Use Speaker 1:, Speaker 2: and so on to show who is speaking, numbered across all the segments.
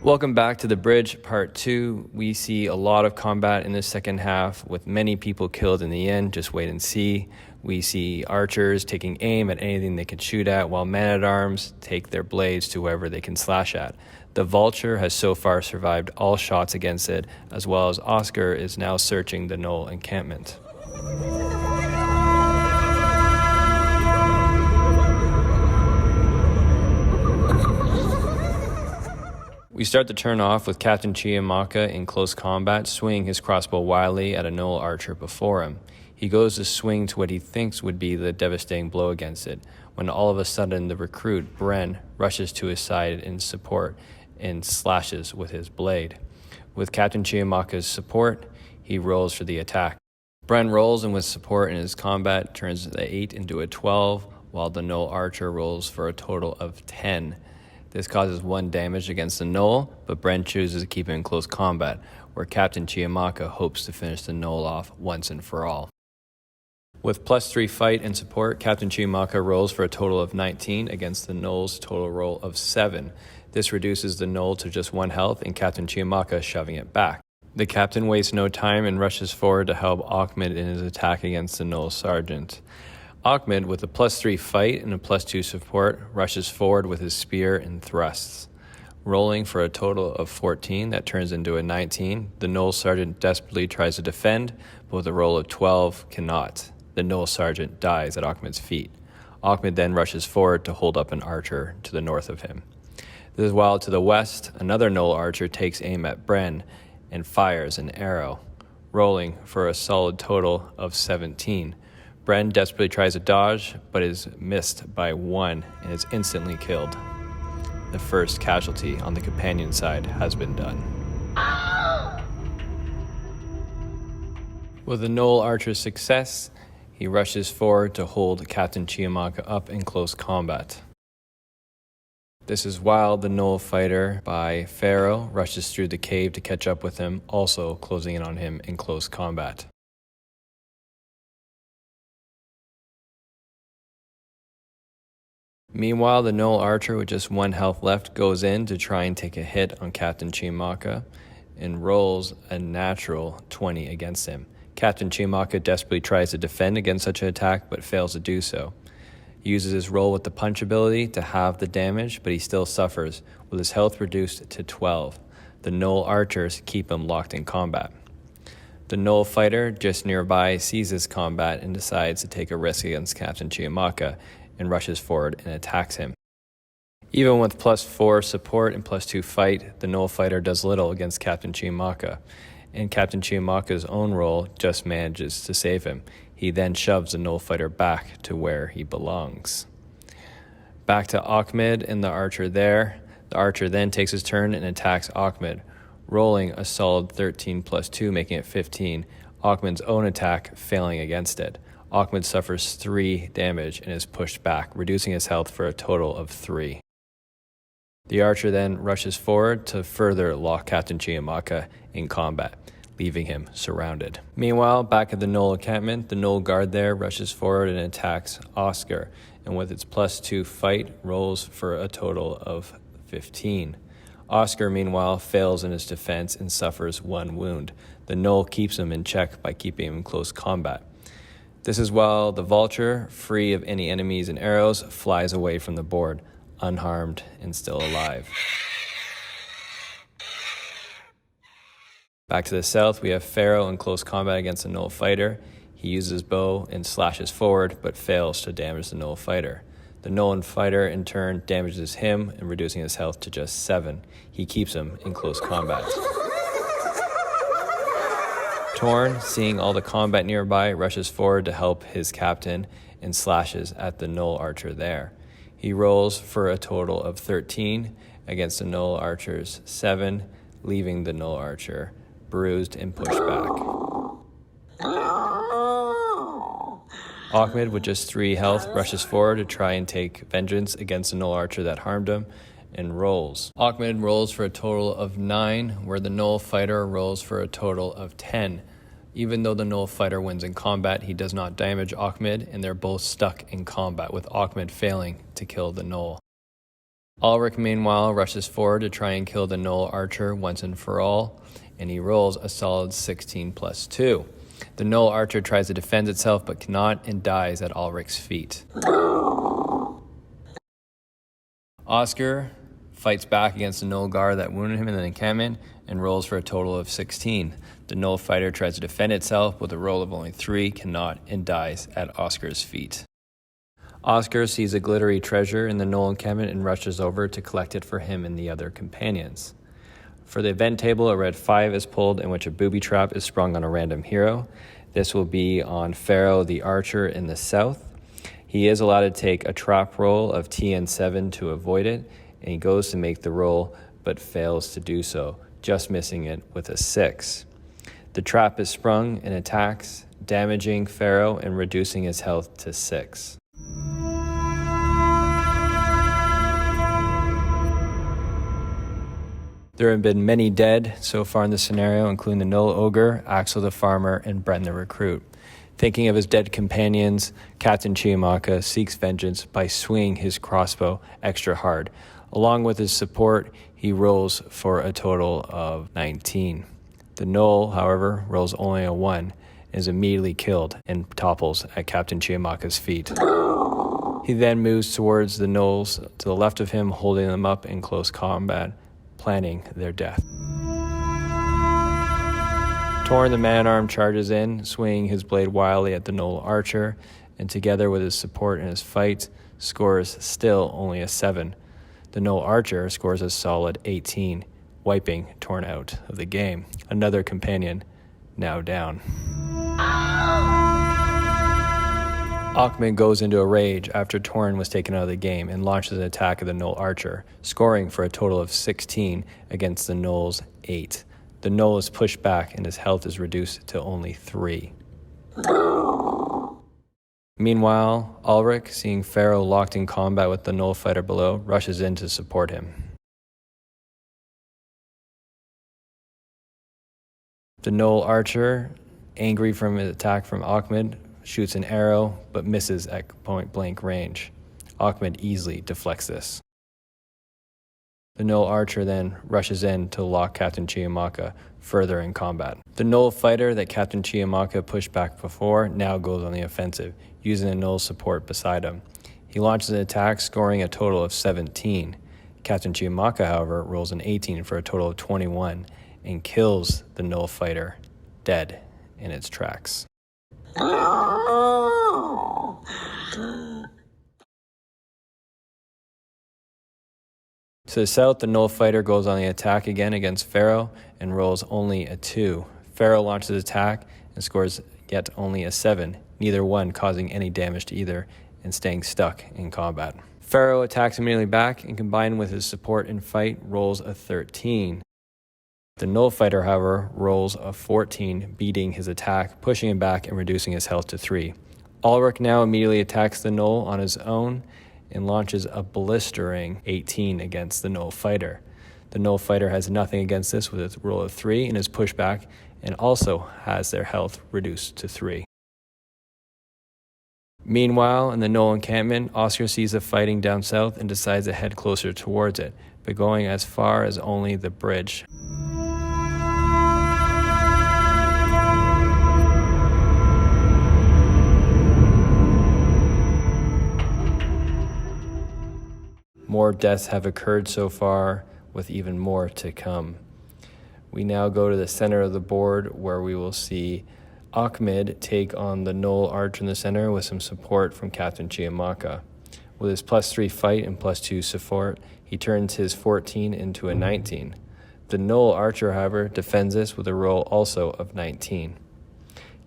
Speaker 1: Welcome back to The Bridge, Part 2. We see a lot of combat in the second half, with many people killed in the end. Just wait and see. We see archers taking aim at anything they can shoot at, while men-at-arms take their blades to whoever they can slash at. The vulture has so far survived all shots against it, as well as Oscar is now searching the gnoll encampment. We start the turn off with Captain Chiamaka in close combat, swinging his crossbow wildly at a gnoll archer before him. He goes to swing to what he thinks would be the devastating blow against it, when all of a sudden the recruit, Bren, rushes to his side in support and slashes with his blade. With Captain Chiamaka's support, he rolls for the attack. Bren rolls, and with support in his combat, turns the 8 into a 12, while the gnoll archer rolls for a total of 10. This causes 1 damage against the gnoll, but Bren chooses to keep it in close combat, where Captain Chiamaka hopes to finish the gnoll off once and for all. With +3 fight and support, Captain Chiamaka rolls for a total of 19 against the gnoll's total roll of 7. This reduces the gnoll to just 1 health, and Captain Chiamaka shoving it back. The captain wastes no time and rushes forward to help Ahmed in his attack against the gnoll sergeant. Ahmed, with a +3 fight and a +2 support, rushes forward with his spear and thrusts. Rolling for a total of 14, that turns into a 19. The gnoll sergeant desperately tries to defend, but with a roll of 12, cannot. The gnoll sergeant dies at Ahmed's feet. Ahmed then rushes forward to hold up an archer to the north of him. This is while to the west, another gnoll archer takes aim at Bren and fires an arrow, rolling for a solid total of 17. Bren desperately tries to dodge, but is missed by 1 and is instantly killed. The first casualty on the companion side has been done. With the gnoll archer's success, he rushes forward to hold Captain Chiamaka up in close combat. This is while the gnoll fighter by Pharaoh rushes through the cave to catch up with him, also closing in on him in close combat. Meanwhile, the gnoll archer with just 1 health left goes in to try and take a hit on Captain Chiamaka and rolls a natural 20 against him. Captain Chiamaka desperately tries to defend against such an attack, but fails to do so. He uses his roll with the punch ability to halve the damage, but he still suffers, with his health reduced to 12. The gnoll archers keep him locked in combat. The gnoll fighter just nearby sees this combat and decides to take a risk against Captain Chiamaka, and rushes forward and attacks him. Even with +4 support and +2 fight, the gnoll fighter does little against Captain Chiamaka, and Captain Chiamaka's own roll just manages to save him. He then shoves the gnoll fighter back to where he belongs. Back to Ahmed and the archer there. The archer then takes his turn and attacks Ahmed, rolling a solid 13 +2, making it 15. Ahmed's own attack failing against it. Ahmed suffers 3 damage and is pushed back, reducing his health for a total of 3. The archer then rushes forward to further lock Captain Chiamaka in combat, leaving him surrounded. Meanwhile, back at the gnoll encampment, the gnoll guard there rushes forward and attacks Oscar, and with its +2 fight, rolls for a total of 15. Oscar, meanwhile, fails in his defense and suffers 1 wound. The gnoll keeps him in check by keeping him in close combat. This is while the vulture, free of any enemies and arrows, flies away from the board, unharmed and still alive. Back to the south, we have Pharaoh in close combat against the gnoll fighter. He uses his bow and slashes forward, but fails to damage the gnoll fighter. The gnoll fighter, in turn, damages him and reducing his health to just 7. He keeps him in close combat. Torn, seeing all the combat nearby, rushes forward to help his captain and slashes at the gnoll archer there. He rolls for a total of 13 against the gnoll archer's 7, leaving the gnoll archer bruised and pushed back. Ahmed, with just 3 health, rushes forward to try and take vengeance against the gnoll archer that harmed him, and rolls. Ahmed rolls for a total of 9, where the gnoll fighter rolls for a total of 10. Even though the gnoll fighter wins in combat, he does not damage Ahmed, and they're both stuck in combat, with Ahmed failing to kill the gnoll. Ulrich, meanwhile, rushes forward to try and kill the gnoll archer once and for all, and he rolls a solid 16 plus 2. The gnoll archer tries to defend itself but cannot and dies at Ulrich's feet. Oscar fights back against the gnoll guard that wounded him in the encampment and rolls for a total of 16. The gnoll fighter tries to defend itself with a roll of only 3, cannot, and dies at Oscar's feet. Oscar sees a glittery treasure in the gnoll encampment and rushes over to collect it for him and the other companions. For the event table, a red 5 is pulled in which a booby trap is sprung on a random hero. This will be on Pharaoh the archer in the south. He is allowed to take a trap roll of TN7 to avoid it, and he goes to make the roll but fails to do so, just missing it with a 6. The trap is sprung and attacks, damaging Pharaoh and reducing his health to 6. There have been many dead so far in the scenario, including the Gnoll Ogre, Axel the Farmer, and Bren the Recruit. Thinking of his dead companions, Captain Chiamaka seeks vengeance by swinging his crossbow extra hard. Along with his support, he rolls for a total of 19. The Gnoll, however, rolls only a 1 and is immediately killed and topples at Captain Chiamaka's feet. He then moves towards the Gnolls to the left of him, holding them up in close combat, planning their death. Torn the man-at-arms charges in, swinging his blade wildly at the Gnoll archer, and together with his support in his fight, scores still only a 7. The Gnoll archer scores a solid 18, wiping Torn out of the game. Another companion now down. Ahmed goes into a rage after Torn was taken out of the game and launches an attack at the Gnoll archer, scoring for a total of 16 against the Gnoll's 8. The Gnoll is pushed back and his health is reduced to only 3. Meanwhile, Ulrich, seeing Pharaoh locked in combat with the Gnoll fighter below, rushes in to support him. The Gnoll archer, angry from his attack from Ahmed, shoots an arrow but misses at point-blank range. Ahmed easily deflects this. The Gnoll archer then rushes in to lock Captain Chiamaka further in combat. The Gnoll fighter that Captain Chiamaka pushed back before now goes on the offensive, using the Gnoll support beside him. He launches an attack, scoring a total of 17. Captain Chiamaka, however, rolls an 18 for a total of 21 and kills the Gnoll fighter dead in its tracks. To the south, the Gnoll fighter goes on the attack again against Pharaoh and rolls only a 2. Pharaoh launches his attack and scores yet only a 7, neither one causing any damage to either and staying stuck in combat. Pharaoh attacks immediately back and combined with his support in fight rolls a 13. The Gnoll fighter, however, rolls a 14, beating his attack, pushing him back and reducing his health to 3. Ulrich now immediately attacks the Gnoll on his own and launches a blistering 18 against the Gnoll fighter. The Gnoll fighter has nothing against this with a roll of 3 and is pushed back and also has their health reduced to 3. Meanwhile, in the Gnoll encampment, Oscar sees the fighting down south and decides to head closer towards it, but going as far as only the bridge. More deaths have occurred so far, with even more to come. We now go to the center of the board where we will see Ahmed take on the Gnoll archer in the center with some support from Captain Chiamaka. With his +3 fight and +2 support, he turns his 14 into a 19. The Gnoll archer, however, defends this with a roll also of 19.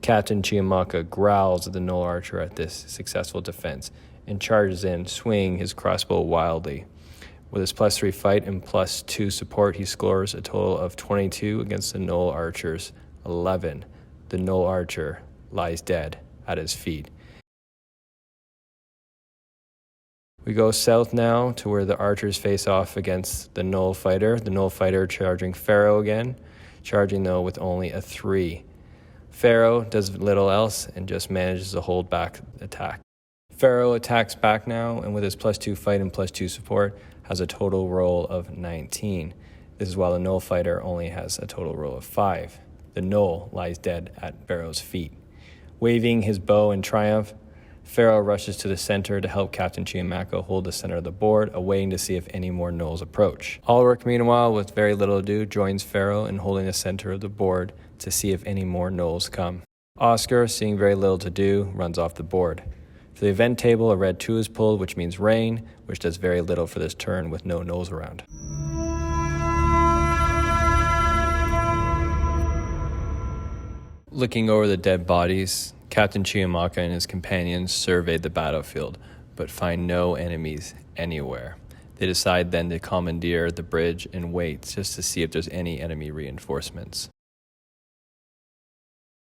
Speaker 1: Captain Chiamaka growls at the Gnoll archer at this successful defense and charges in, swinging his crossbow wildly. With his +3 fight and +2 support, he scores a total of 22 against the Gnoll archer's 11. The Gnoll archer lies dead at his feet. We go south now to where the archers face off against the Gnoll fighter. The Gnoll fighter charging Pharaoh again, charging though with only a 3. Pharaoh does little else and just manages to hold back the attack. Pharaoh attacks back now, and with his +2 fight and +2 support, has a total roll of 19. This is while the gnoll fighter only has a total roll of 5. The gnoll lies dead at Pharaoh's feet. Waving his bow in triumph, Pharaoh rushes to the center to help Captain Chiamaka hold the center of the board, awaiting to see if any more gnolls approach. Ulrich, meanwhile, with very little ado, joins Pharaoh in holding the center of the board to see if any more gnolls come. Oscar, seeing very little to do, runs off the board. For the event table, a red 2 is pulled, which means rain, which does very little for this turn with no gnolls around. Looking over the dead bodies, Captain Chiamaka and his companions survey the battlefield, but find no enemies anywhere. They decide then to commandeer the bridge and wait just to see if there's any enemy reinforcements.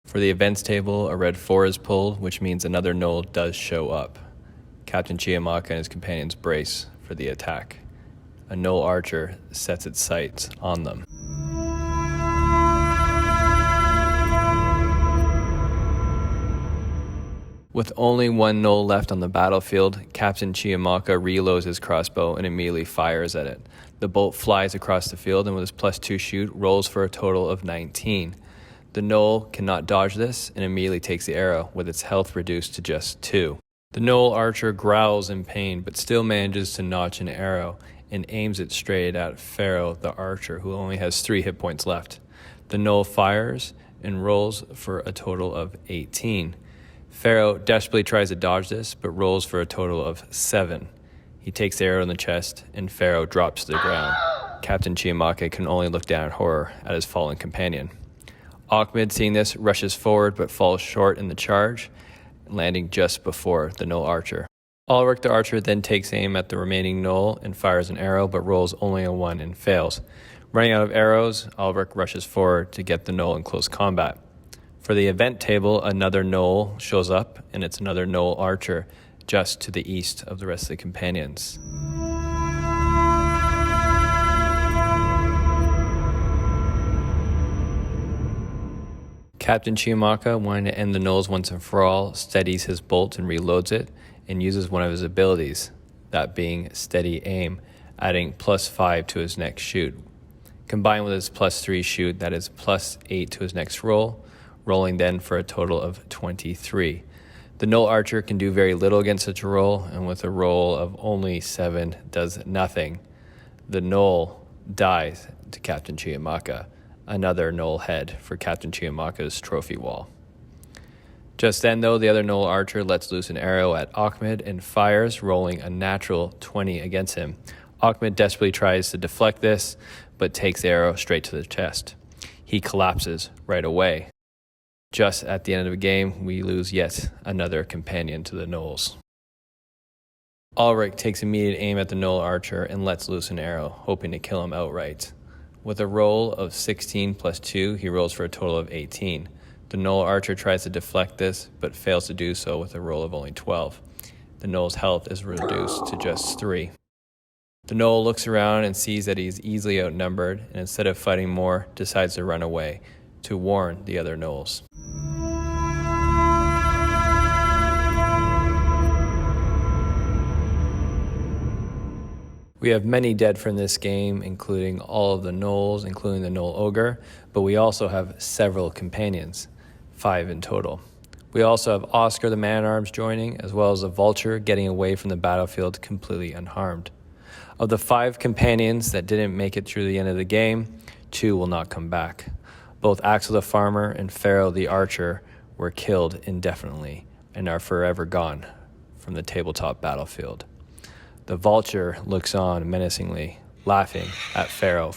Speaker 1: For the events table, a red 4 is pulled, which means another gnoll does show up. Captain Chiamaka and his companions brace for the attack. A gnoll archer sets its sights on them. With only one gnoll left on the battlefield, Captain Chiamaka reloads his crossbow and immediately fires at it. The bolt flies across the field and with his +2 shoot, rolls for a total of 19. The gnoll cannot dodge this and immediately takes the arrow, with its health reduced to just 2. The gnoll archer growls in pain, but still manages to notch an arrow and aims it straight at Pharaoh the archer, who only has 3 hit points left. The gnoll fires and rolls for a total of 18. Pharaoh desperately tries to dodge this, but rolls for a total of 7. He takes the arrow in the chest, and Pharaoh drops to the ground. Captain Chiamaka can only look down in horror at his fallen companion. Ahmed, seeing this, rushes forward but falls short in the charge, landing just before the gnoll archer. Ulrich the archer then takes aim at the remaining gnoll and fires an arrow, but rolls only a 1 and fails. Running out of arrows, Ulrich rushes forward to get the gnoll in close combat. For the event table, another gnoll shows up, and it's another gnoll archer just to the east of the rest of the companions. Captain Chiamaka, wanting to end the gnolls once and for all, steadies his bolt and reloads it, and uses one of his abilities, that being steady aim, adding +5 to his next shoot. Combined with his +3 shoot, that is +8 to his next roll, rolling then for a total of 23. The gnoll archer can do very little against such a roll, and with a roll of only 7 does nothing. The gnoll dies to Captain Chiamaka, another gnoll head for Captain Chiamaka's trophy wall. Just then, though, the other gnoll archer lets loose an arrow at Ahmed and fires, rolling a natural 20 against him. Ahmed desperately tries to deflect this, but takes the arrow straight to the chest. He collapses right away. Just at the end of the game, we lose yet another companion to the gnolls. Ulrich takes immediate aim at the gnoll archer and lets loose an arrow, hoping to kill him outright. With a roll of 16 + 2, he rolls for a total of 18. The gnoll archer tries to deflect this, but fails to do so with a roll of only 12. The gnoll's health is reduced to just 3. The gnoll looks around and sees that he is easily outnumbered, and instead of fighting more, decides to run away to warn the other gnolls. We have many dead from this game, including all of the gnolls, including the gnoll ogre, but we also have several companions, 5 in total. We also have Oscar the man-at-arms joining, as well as a vulture getting away from the battlefield completely unharmed. Of the 5 companions that didn't make it through the end of the game, 2 will not come back. Both Axel the farmer and Pharaoh the archer were killed indefinitely and are forever gone from the tabletop battlefield. The vulture looks on menacingly, laughing at Pharaoh.